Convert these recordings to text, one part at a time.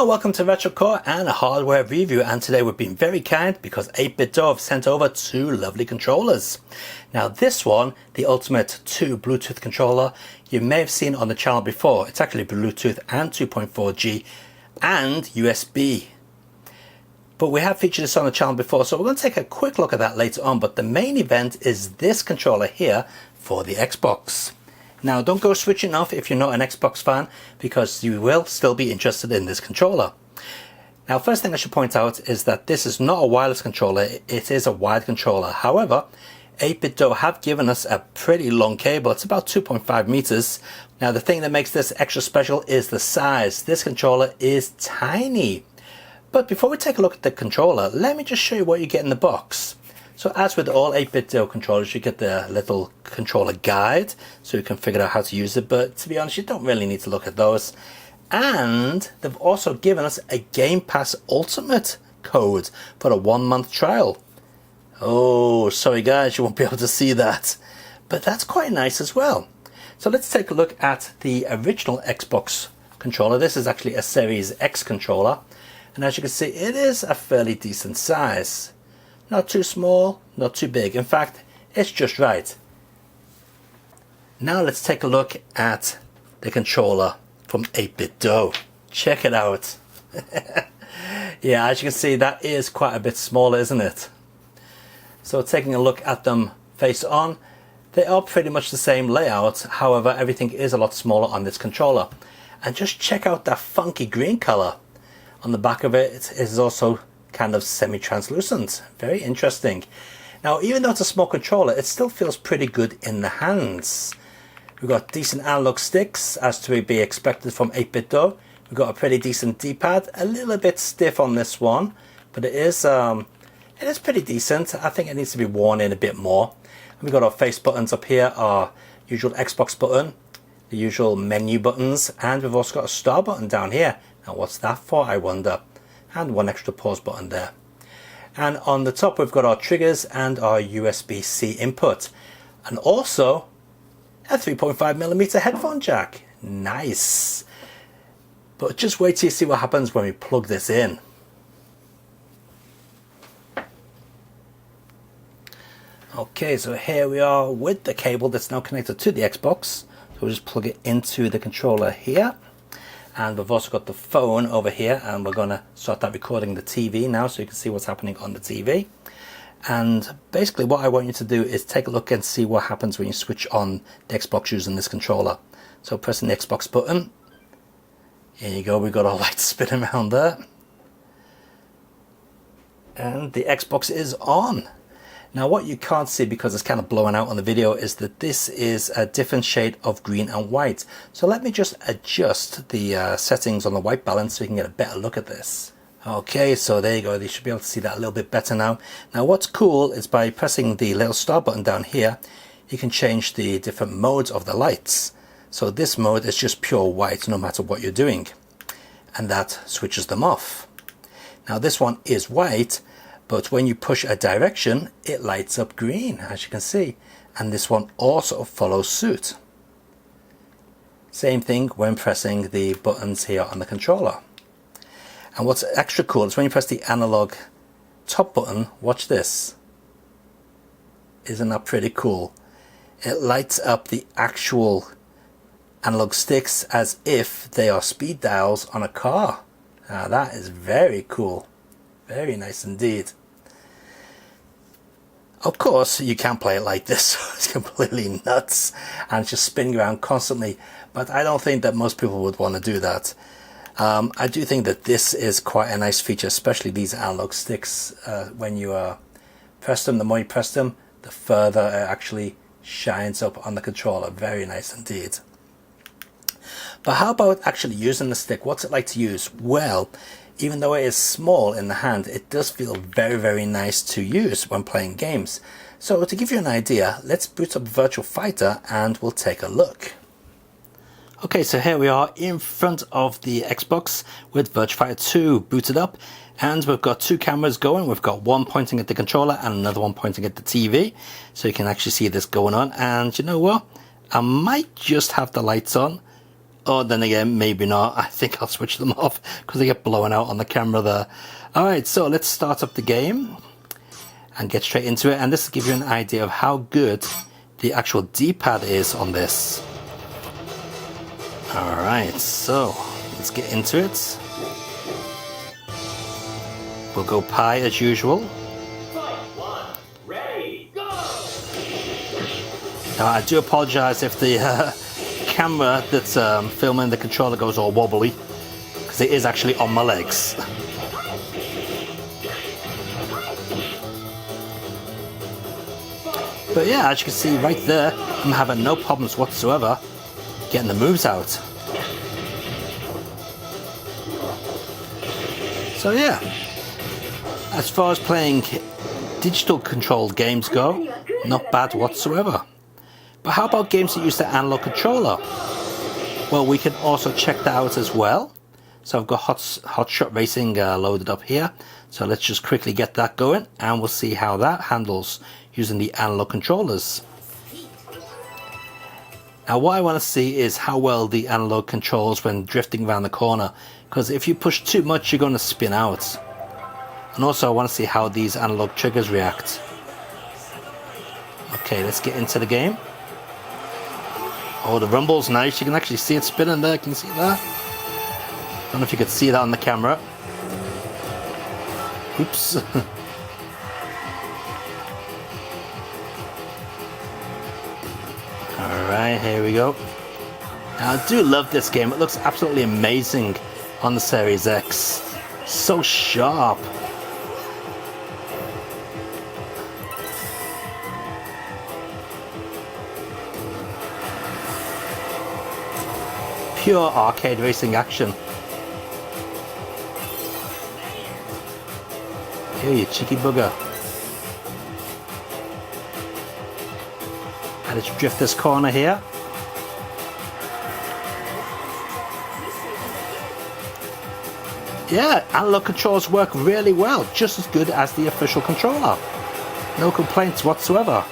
Hello, welcome to RetroCore and a hardware review, and today we've been very kind because 8BitDo have sent over two lovely controllers. Now this one, the Ultimate 2 Bluetooth controller, you may have seen on the channel before. It's actually Bluetooth and 2.4G and USB. But we have featured this on the channel before, so we're going to take a quick look at that later on. But the main event is this controller here for the Xbox. Now don't go switching off if you're not an Xbox fan, because you will still be interested in this controller. Now first thing I should point out is that this is not a wireless controller, it is a wired controller. However, 8BitDo have given us a pretty long cable. It's about 2.5 meters. Now the thing that makes this extra special is the size. This controller is tiny. But before we take a look at the controller, let me just show you what you get in the box. So as with all 8BitDo controllers, you get the little controller guide so you can figure out how to use it, but to be honest, you don't really need to look at those. And they've also given us a Game Pass Ultimate code for a 1-month trial. Oh, sorry guys, you won't be able to see that, but that's quite nice as well. So let's take a look at the original Xbox controller. This is actually a Series X controller, and as you can see, it is a fairly decent size. Not too small, not too big. In fact, it's just right. Now let's take a look at the controller from 8BitDo. Check it out. Yeah, as you can see, that is quite a bit smaller, isn't it? So taking a look at them face on, they are pretty much the same layout. However, everything is a lot smaller on this controller. And just check out that funky green color. On the back of it, it is also kind of semi-translucent. Very interesting. Now even though it's a small controller, it still feels pretty good in the hands. We've got decent analog sticks, as to be expected from 8BitDo. We've got a pretty decent D-pad, a little bit stiff on this one, but it is pretty decent. I think it needs to be worn in a bit more. And we've got our face buttons up here, our usual Xbox button, the usual menu buttons, and we've also got a star button down here. Now what's that for, I wonder? And one extra pause button there. And on the top we've got our triggers and our USB-C input, and also a 3.5mm headphone jack. Nice. But just wait till you see what happens when we plug this in. Okay, so here we are with the cable that's now connected to the Xbox. So we'll just plug it into the controller here. And we've also got the phone over here, and we're going to start that recording the TV now so you can see what's happening on the TV. And basically what I want you to do is take a look and see what happens when you switch on the Xbox using this controller. So pressing the Xbox button, here you go, we've got our lights spinning around there. And the Xbox is on. Now what you can't see, because it's kind of blowing out on the video, is that this is a different shade of green and white. So let me just adjust the settings on the white balance so you can get a better look at this. Okay, so there you go, you should be able to see that a little bit better now. Now what's cool is by pressing the little star button down here, you can change the different modes of the lights. So this mode is just pure white no matter what you're doing, and that switches them off. Now this one is white, but when you push a direction, it lights up green, as you can see. And this one also follows suit. Same thing when pressing the buttons here on the controller. And what's extra cool is when you press the analog top button, watch this. Isn't that pretty cool? It lights up the actual analog sticks as if they are speed dials on a car. Now that is very cool. Very nice indeed. Of course, you can't play it like this. It's completely nuts and it's just spinning around constantly. But I don't think that most people would want to do that. I do think that this is quite a nice feature, especially these analog sticks. When you press them, the more you press them, the further it actually shines up on the controller. Very nice indeed. But how about actually using the stick? What's it like to use? Well, even though it is small in the hand, it does feel very, very nice to use when playing games. So to give you an idea, let's boot up Virtual Fighter and we'll take a look. Okay, so here we are in front of the Xbox with Virtua Fighter 2 booted up, and we've got two cameras going. We've got one pointing at the controller and another one pointing at the TV, so you can actually see this going on. And you know what? I might just have the lights on. Or then again, maybe not. I think I'll switch them off because they get blown out on the camera there. Alright, so let's start up the game and get straight into it. And this will give you an idea of how good the actual D-pad is on this. Alright, so let's get into it. We'll go Pi as usual. Now, I do apologise if the camera that's filming the controller goes all wobbly, because it is actually on my legs. But yeah, as you can see right there, I'm having no problems whatsoever getting the moves out. So yeah, as far as playing digital controlled games go, not bad whatsoever. But how about games that use the analog controller? Well, we can also check that out as well. So I've got Hot Shot Racing loaded up here. So let's just quickly get that going and we'll see how that handles using the analog controllers. Now what I want to see is how well the analog controls when drifting around the corner, because if you push too much you're going to spin out. And also I want to see how these analog triggers react. Okay, let's get into the game. Oh, the rumble's nice. You can actually see it spinning there. Can you see that? I don't know if you could see that on the camera. Oops. Alright, here we go. Now, I do love this game. It looks absolutely amazing on the Series X. So sharp. Pure arcade racing action. Here, you cheeky bugger. And let's drift this corner here. Yeah, analog controls work really well, just as good as the official controller. No complaints whatsoever.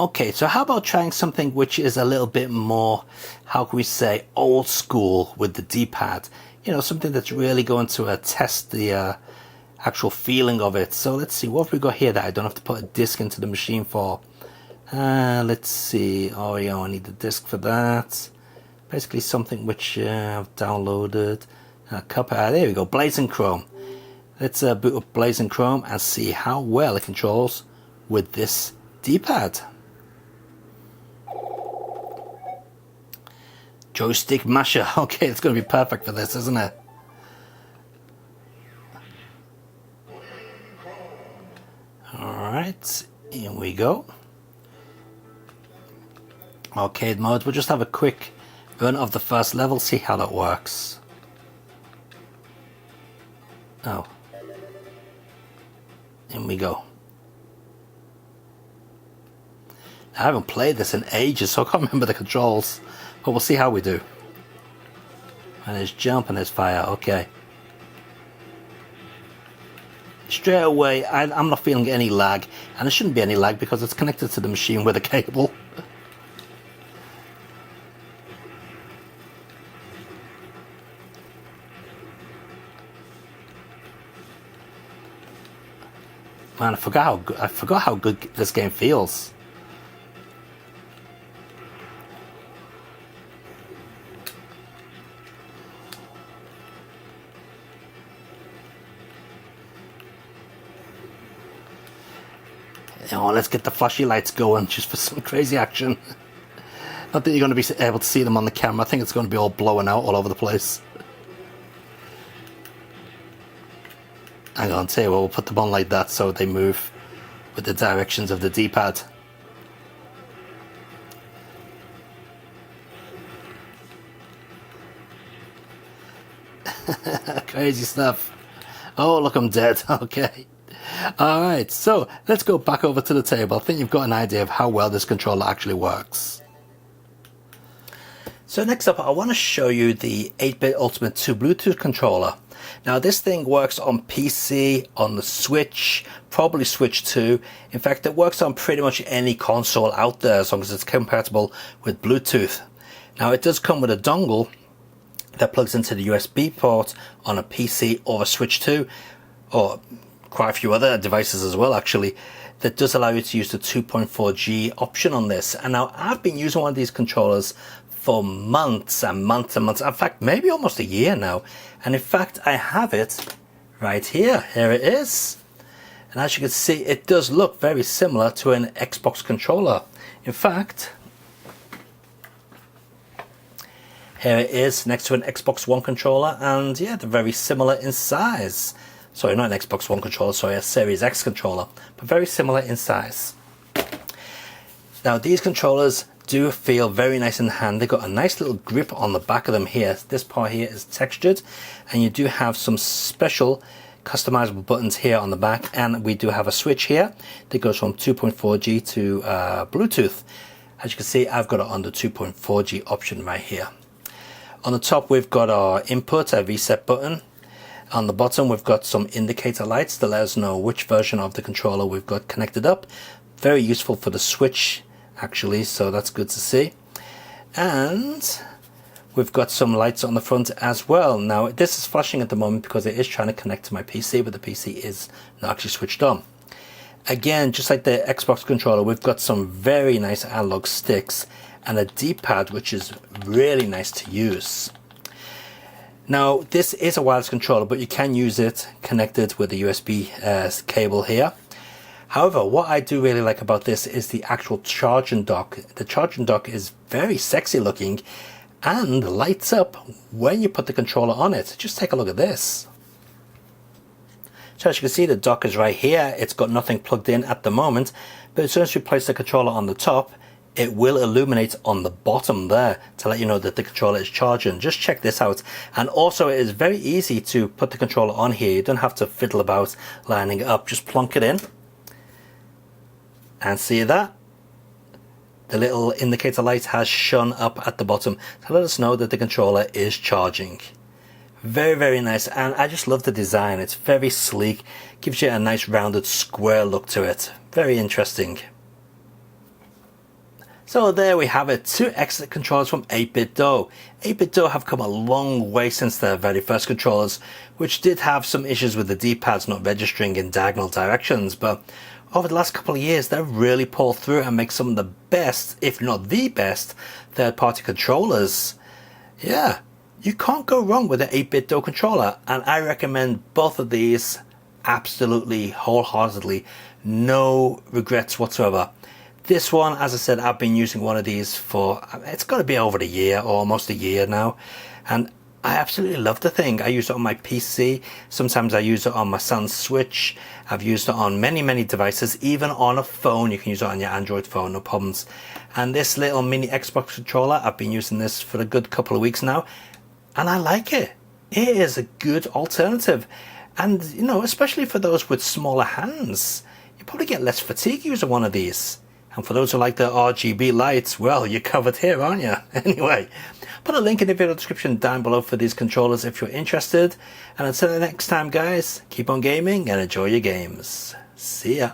Okay, so how about trying something which is a little bit more, how can we say, old school with the D-pad? You know, something that's really going to test the actual feeling of it. So let's see, what have we got here that I don't have to put a disc into the machine for? Let's see, oh yeah, I need the disc for that. Basically something which I've downloaded. There we go, Blazing Chrome. Let's boot up Blazing Chrome and see how well it controls with this D-pad. Joystick masher. Okay, it's going to be perfect for this, isn't it? Alright, here we go. Arcade mode. We'll just have a quick run of the first level, see how that works. Oh. Here we go. I haven't played this in ages, so I can't remember the controls. But we'll see how we do. And there's jump and there's fire, okay. Straight away, I'm not feeling any lag. And there shouldn't be any lag because it's connected to the machine with a cable. Man, I forgot how good this game feels. Oh, let's get the flashy lights going just for some crazy action. Not that you're going to be able to see them on the camera. I think it's going to be all blowing out all over the place. Hang on, tell you what, we'll put them on like that so they move with the directions of the D-pad. Crazy stuff. Oh, look, I'm dead. Okay. Alright, so let's go back over to the table. I think you've got an idea of how well this controller actually works. So next up, I want to show you the 8-Bit Ultimate 2 Bluetooth controller. Now this thing works on PC, on the Switch, probably Switch 2. In fact, it works on pretty much any console out there as long as it's compatible with Bluetooth. Now it does come with a dongle that plugs into the USB port on a PC or a Switch 2, or quite a few other devices as well actually, that does allow you to use the 2.4G option on this. And now I've been using one of these controllers for months and months and months, in fact maybe almost a year now, and in fact I have it right here. Here it is, and as you can see it does look very similar to an Xbox controller. In fact, here it is next to an Xbox One controller, and yeah, they're very similar in size. Sorry, not an Xbox One controller, sorry, a Series X controller, but very similar in size. Now these controllers do feel very nice in the hand. They've got a nice little grip on the back of them here. This part here is textured, and you do have some special customizable buttons here on the back, and we do have a switch here that goes from 2.4G to Bluetooth. As you can see, I've got it on the 2.4G option right here. On the top we've got our input, a reset button. On the bottom we've got some indicator lights to let us know which version of the controller we've got connected up. Very useful for the Switch actually, so that's good to see. And we've got some lights on the front as well. Now this is flashing at the moment because it is trying to connect to my PC, but the PC is not actually switched on. Again, just like the Xbox controller, we've got some very nice analog sticks and a D-pad which is really nice to use. Now this is a wireless controller, but you can use it connected with the USB cable here. However, what I do really like about this is the actual charging dock. The charging dock is very sexy looking and lights up when you put the controller on it. Just take a look at this. So as you can see, the dock is right here. It's got nothing plugged in at the moment, but as soon as you place the controller on the top, it will illuminate on the bottom there to let you know that the controller is charging. Just check this out. And also it is very easy to put the controller on here. You don't have to fiddle about lining it up. Just plonk it in. And see that? The little indicator light has shone up at the bottom to let us know that the controller is charging. Very, very nice, and I just love the design. It's very sleek, gives you a nice rounded square look to it. Very interesting. So there we have it, two excellent controllers from 8BitDo. 8BitDo have come a long way since their very first controllers, which did have some issues with the D-pads not registering in diagonal directions, but over the last couple of years they've really pulled through and make some of the best, if not the best, third-party controllers. Yeah, you can't go wrong with an 8BitDo controller, and I recommend both of these absolutely wholeheartedly. No regrets whatsoever. This one, as I said, I've been using one of these for, it's got to be over a year, or almost a year now, and I absolutely love the thing. I use it on my PC, sometimes I use it on my son's Switch, I've used it on many devices, even on a phone. You can use it on your Android phone, no problems. And this little mini Xbox controller, I've been using this for a good couple of weeks now, and I like it. It is a good alternative, and you know, especially for those with smaller hands, you probably get less fatigue using one of these. And for those who like the RGB lights, well, you're covered here, aren't you? Anyway, put a link in the video description down below for these controllers if you're interested. And until the next time, guys, keep on gaming and enjoy your games. See ya.